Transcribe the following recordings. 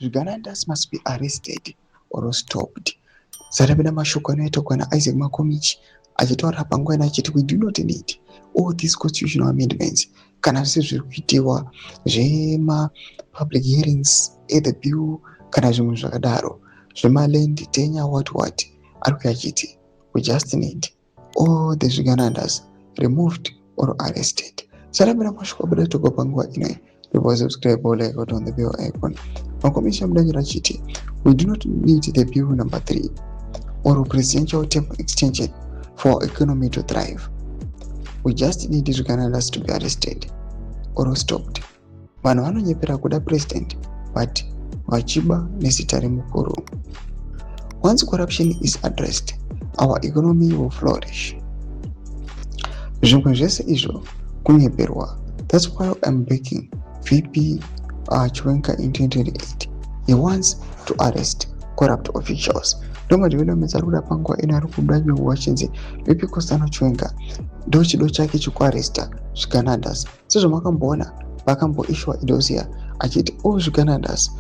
Zviganandas must be arrested or stopped. Zarabina mashoko anoitwa naIsaac Makomichi achitaura panguva achiti we do not need all these constitutional amendments kana zvese zviri kuitiwa zvema-public hearings either bill kana zvimwe zvakadaro zvema-land tenure what ari kuuya achiti we just need all the Zviganandas removed or arrested. Zarabina mashoko abuda togwa panguva inoyi. People subscribe or like on the bell icon. Makomichi amudanyira achiti we do not need the bill number 3 or presidential term extension for economy to thrive. We just need Zviganandas to be arrested or stopped. Vanhu vanonyepera kuda president but vachiba nezita remukuru. Once corruption is addressed, our economy will flourish. Zvimwe zvese izvo kunyeperwa. That's why I'm backing VP Chiwenga in 2028. He wants to arrest corrupt officials. Ndoma developments ari kuda panguva ino ari kubuda wachinzi VP Kosano Chiwenga ndo chido chake chekuaresta Zviganandas. Sezvo makamboona vakamboishwa idosia achiti Zviganandas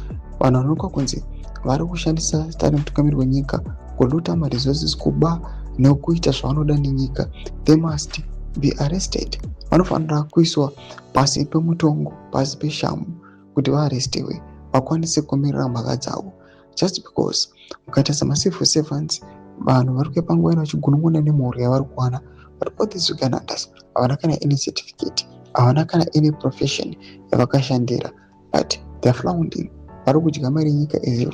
vanhu vanoonekwa kunzi vari kushandisa zita remutungamiri wenyika kuluta maresources kuba nekuita zvavanoda nenyika, they must be arrested. Vanofanira kuiswa pasi pemutongo, pasi peshamu kuti vaarestiwe vakwanise kumirira mhaka dzavo. Just because ukaita samacivil servants vanhu vari kuuya panguva ino vachigunun'una nemhuri yavari kuwana, but all these Zviganandas havana kana any certificate, havana kana any profession yavakashandira, but they are flaunting. Vari kudya mari yenyika izvo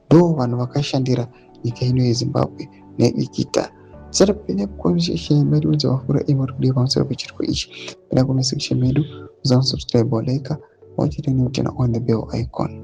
ndo vanhu vakashandira nyika ino yeZimbabwe nedikita. Saka penya kuconversation medu dzavafura vari kudai pamusoro pechiriko ichi. Penya kusection medu uzasubscribe or like wachita on the bell icon.